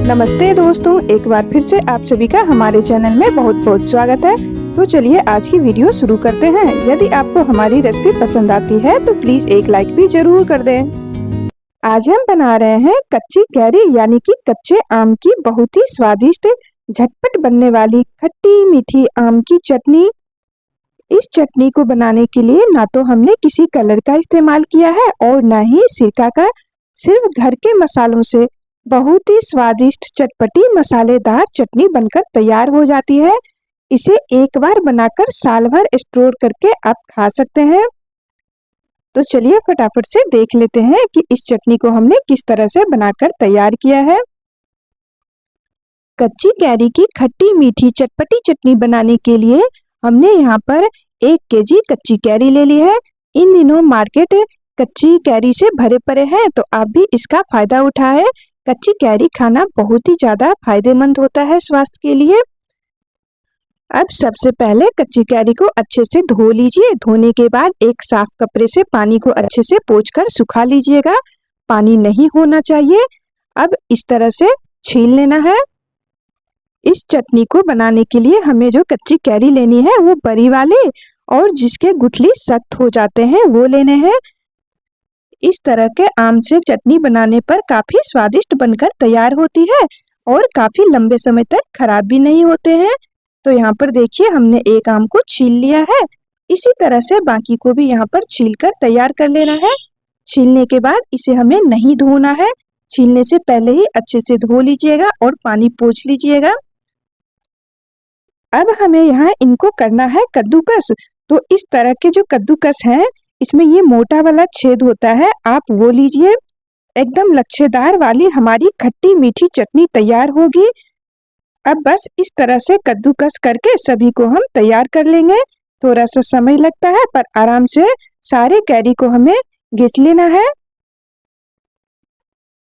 नमस्ते दोस्तों, एक बार फिर से आप सभी का हमारे चैनल में बहुत बहुत स्वागत है। तो चलिए आज की वीडियो शुरू करते हैं। यदि आपको हमारी रेसिपी पसंद आती है तो प्लीज एक लाइक भी जरूर कर दें। आज हम बना रहे हैं कच्ची कैरी यानी कि कच्चे आम की बहुत ही स्वादिष्ट झटपट बनने वाली खट्टी मीठी आम की चटनी। इस चटनी को बनाने के लिए ना तो हमने किसी कलर का इस्तेमाल किया है और ना ही सिरका का। सिर्फ घर के मसालों से बहुत ही स्वादिष्ट चटपटी मसालेदार चटनी बनकर तैयार हो जाती है। इसे एक बार बनाकर साल भर स्टोर करके आप खा सकते हैं। तो चलिए फटाफट से देख लेते हैं कि इस चटनी को हमने किस तरह से बनाकर तैयार किया है। कच्ची कैरी की खट्टी मीठी चटपटी चटनी बनाने के लिए हमने यहाँ पर 1 केजी कच्ची कैरी ले ली है। इन दिनों मार्केट कच्ची कैरी से भरे पड़े हैं, तो आप भी इसका फायदा उठाएं। कच्ची कैरी खाना बहुत ही ज्यादा फायदेमंद होता है स्वास्थ्य के लिए। अब सबसे पहले कच्ची कैरी को अच्छे से धो लीजिए। धोने के बाद एक साफ कपड़े से पानी को अच्छे से पोंछकर सुखा लीजिएगा। पानी नहीं होना चाहिए। अब इस तरह से छील लेना है। इस चटनी को बनाने के लिए हमें जो कच्ची कैरी लेनी है वो बड़ी वाली और जिसके गुठली सख्त हो जाते हैं वो लेने हैं। इस तरह के आम से चटनी बनाने पर काफी स्वादिष्ट बनकर तैयार होती है और काफी लंबे समय तक खराब भी नहीं होते हैं। तो यहाँ पर देखिए हमने एक आम को छील लिया है। इसी तरह से बाकी को भी यहाँ पर छीलकर तैयार कर लेना है। छीलने के बाद इसे हमें नहीं धोना है। छीलने से पहले ही अच्छे से धो लीजिएगा और पानी पोंछ लीजिएगा। अब हमें यहाँ इनको करना है कद्दूकस। तो इस तरह के जो कद्दूकस हैं, इसमें ये मोटा वाला छेद होता है, आप वो लीजिए। एकदम लच्छेदार वाली हमारी खट्टी मीठी चटनी तैयार होगी। अब बस इस तरह से कद्दूकस करके सभी को हम तैयार कर लेंगे। थोड़ा सा समय लगता है पर आराम से सारे कैरी को हमें घिस लेना है।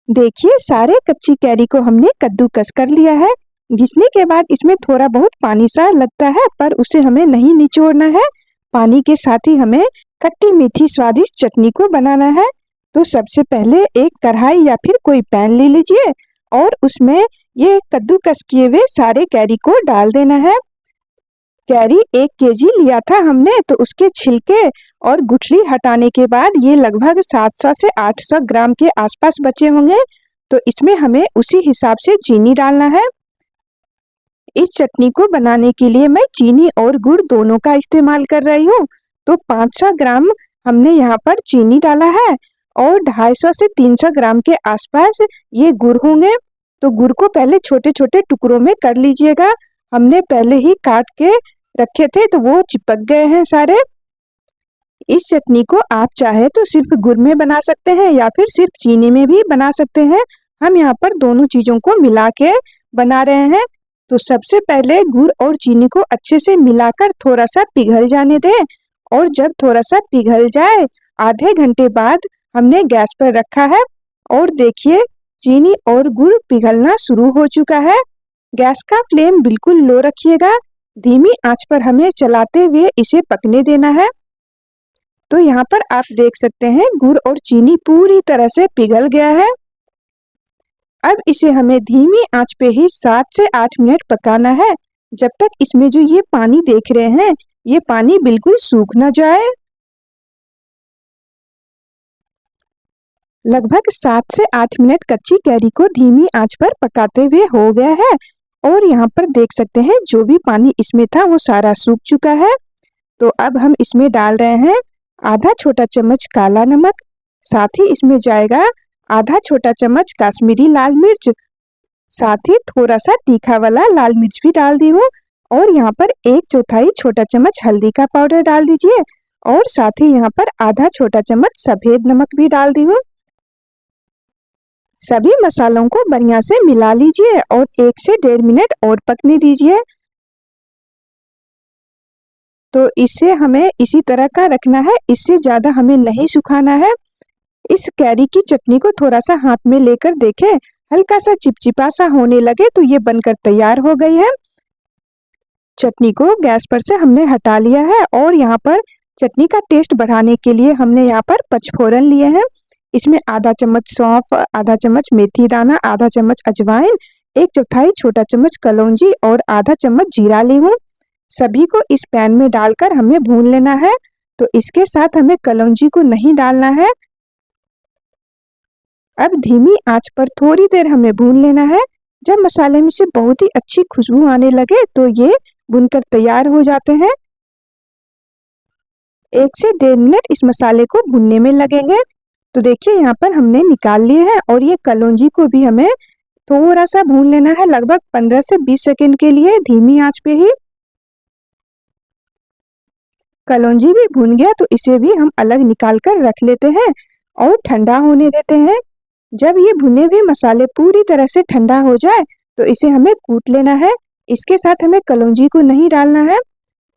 देखिए सारे कच्ची कैरी को हमने कद्दूकस कर लिया है। घिसने के बाद इसमें थोड़ा बहुत पानी सा लगता है पर उसे हमें नहीं निचोड़ना है। पानी के साथ ही हमें खट्टी मीठी स्वादिष्ट चटनी को बनाना है। तो सबसे पहले एक कढ़ाई या फिर कोई पैन ले लीजिए और उसमें ये कद्दूकस किए हुए सारे कैरी को डाल देना है। कैरी 1 केजी लिया था हमने, तो उसके छिलके और गुठली हटाने के बाद ये लगभग 700 से 800 ग्राम के आसपास बचे होंगे। तो इसमें हमें उसी हिसाब से चीनी डालना है। इस चटनी को बनाने के लिए मैं चीनी और गुड़ दोनों का इस्तेमाल कर रही हूँ। तो 500 ग्राम हमने यहाँ पर चीनी डाला है और 250 से 300 ग्राम के आसपास ये गुड़ होंगे। तो गुड़ को पहले छोटे छोटे टुकड़ों में कर लीजिएगा। हमने पहले ही काट के रखे थे तो वो चिपक गए हैं सारे। इस चटनी को आप चाहे तो सिर्फ गुड़ में बना सकते हैं या फिर सिर्फ चीनी में भी बना सकते हैं। हम यहाँ पर दोनों चीजों को मिला के बना रहे हैं। तो सबसे पहले गुड़ और चीनी को अच्छे से मिलाकर थोड़ा सा पिघल जाने दें और जब थोड़ा सा पिघल जाए आधे घंटे बाद हमने गैस पर रखा है और देखिए चीनी और गुड़ पिघलना शुरू हो चुका है। गैस का फ्लेम बिल्कुल लो रखिएगा। धीमी आंच पर हमें चलाते हुए इसे पकने देना है। तो यहाँ पर आप देख सकते हैं गुड़ और चीनी पूरी तरह से पिघल गया है। अब इसे हमें धीमी आंच पे ही 7 से 8 मिनट पकाना है, जब तक इसमें जो ये पानी देख रहे हैं ये पानी बिल्कुल सूख न जाए। लगभग 7 से 8 मिनट कच्ची कैरी को धीमी आंच पर पकाते हुए हो गया है और यहाँ पर देख सकते हैं जो भी पानी इसमें था वो सारा सूख चुका है। तो अब हम इसमें डाल रहे हैं आधा छोटा चम्मच काला नमक, साथ ही इसमें जाएगा आधा छोटा चम्मच कश्मीरी लाल मिर्च, साथ ही थोड़ा सा तीखा वाला लाल मिर्च भी डाल दी हूँ और यहाँ पर 1/4 छोटा चम्मच हल्दी का पाउडर डाल दीजिए और साथ ही यहाँ पर आधा छोटा चम्मच सफेद नमक भी डाल दी हूँ। सभी मसालों को बढ़िया से मिला लीजिए और 1 से 1.5 मिनट और पकने दीजिए। तो इसे हमें इसी तरह का रखना है, इससे ज्यादा हमें नहीं सुखाना है। इस कैरी की चटनी को थोड़ा सा हाथ में लेकर देखें, हल्का सा चिपचिपा सा होने लगे तो ये बनकर तैयार हो गई है। चटनी को गैस पर से हमने हटा लिया है और यहाँ पर चटनी का टेस्ट बढ़ाने के लिए हमने यहाँ पर पचफोरन लिए हैं। इसमें आधा चम्मच सौंफ, आधा चम्मच मेथी दाना, आधा चम्मच अजवाइन, 1 चौथाई छोटा चम्मच कलौंजी और आधा चम्मच जीरा ली हूँ। सभी को इस पैन में डालकर हमें भून लेना है। तो इसके साथ हमें कलौंजी को नहीं डालना है। अब धीमी आंच पर थोड़ी देर हमें भून लेना है। जब मसाले में से बहुत ही अच्छी खुशबू आने लगे तो ये भुनकर तैयार हो जाते हैं। 1 से 1.5 मिनट इस मसाले को भूनने में लगेंगे। तो देखिए यहाँ पर हमने निकाल लिए हैं और ये कलौंजी को भी हमें थोड़ा सा भून लेना है, लगभग 15 से 20 सेकंड के लिए धीमी आंच पे ही। कलौंजी भी भून गया तो इसे भी हम अलग निकाल कर रख लेते हैं और ठंडा होने देते हैं। जब ये भुने हुए मसाले पूरी तरह से ठंडा हो जाए तो इसे हमें कूट लेना है। इसके साथ हमें कलौंजी को नहीं डालना है।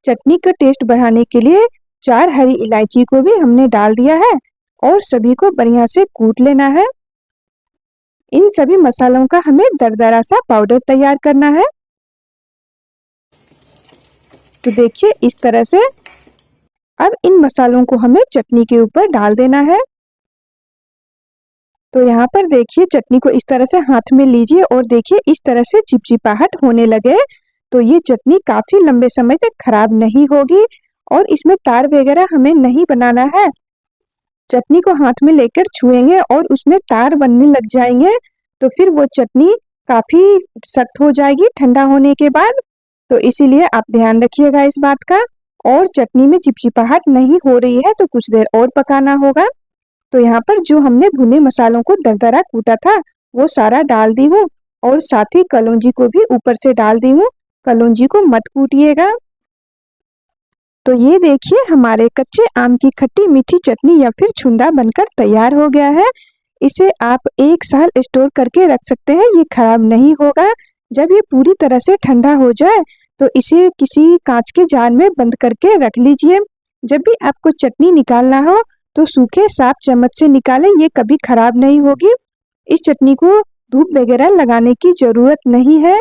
चटनी का टेस्ट बढ़ाने के लिए 4 हरी इलायची को भी हमने डाल दिया है और सभी को बढ़िया से कूट लेना है। इन सभी मसालों का हमें दरदरा सा पाउडर तैयार करना है। तो देखिए इस तरह से अब इन मसालों को हमें चटनी के ऊपर डाल देना है। तो यहाँ पर देखिए चटनी को इस तरह से हाथ में लीजिए और देखिए इस तरह से चिपचिपाहट होने लगे तो ये चटनी काफी लंबे समय तक खराब नहीं होगी और इसमें तार वगैरह हमें नहीं बनाना है। चटनी को हाथ में लेकर छुएंगे और उसमें तार बनने लग जाएंगे तो फिर वो चटनी काफी सख्त हो जाएगी ठंडा होने के बाद। तो इसीलिए आप ध्यान रखिएगा इस बात का। और चटनी में चिपचिपाहट नहीं हो रही है तो कुछ देर और पकाना होगा। तो यहाँ पर जो हमने भुने मसालों को दरदरा कूटा था वो सारा डाल दी हूँ और साथ ही कलौंजी को भी ऊपर से डाल दी हूँ। कलौंजी को मत कूटिएगा। तो ये देखिए हमारे कच्चे आम की खट्टी मीठी चटनी या फिर छुंदा बनकर तैयार हो गया है। इसे आप 1 साल स्टोर करके रख सकते हैं, ये खराब नहीं होगा। जब ये पूरी तरह से ठंडा हो जाए तो इसे किसी कांच के जार में बंद करके रख लीजिए। जब भी आपको चटनी निकालना हो तो सूखे साफ चम्मच से निकालें, ये कभी खराब नहीं होगी। इस चटनी को धूप वगैरह लगाने की जरूरत नहीं है।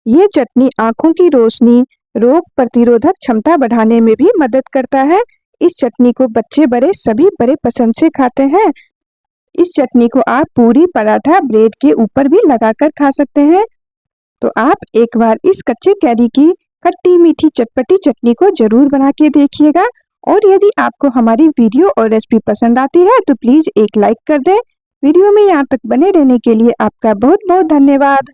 ये चटनी आंखों की रोशनी, रोग प्रतिरोधक क्षमता बढ़ाने में भी मदद करता है। इस चटनी को बच्चे बड़े सभी बड़े पसंद से खाते हैं। इस चटनी को आप पूरी, पराठा, ब्रेड के ऊपर भी लगाकर खा सकते हैं। तो आप एक बार इस कच्चे कैरी की खट्टी मीठी चटपटी चटनी को जरूर बना के देखिएगा। और यदि आपको हमारी वीडियो और रेसिपी पसंद आती है तो प्लीज एक लाइक कर दें। वीडियो में यहाँ तक बने रहने के लिए आपका बहुत बहुत धन्यवाद।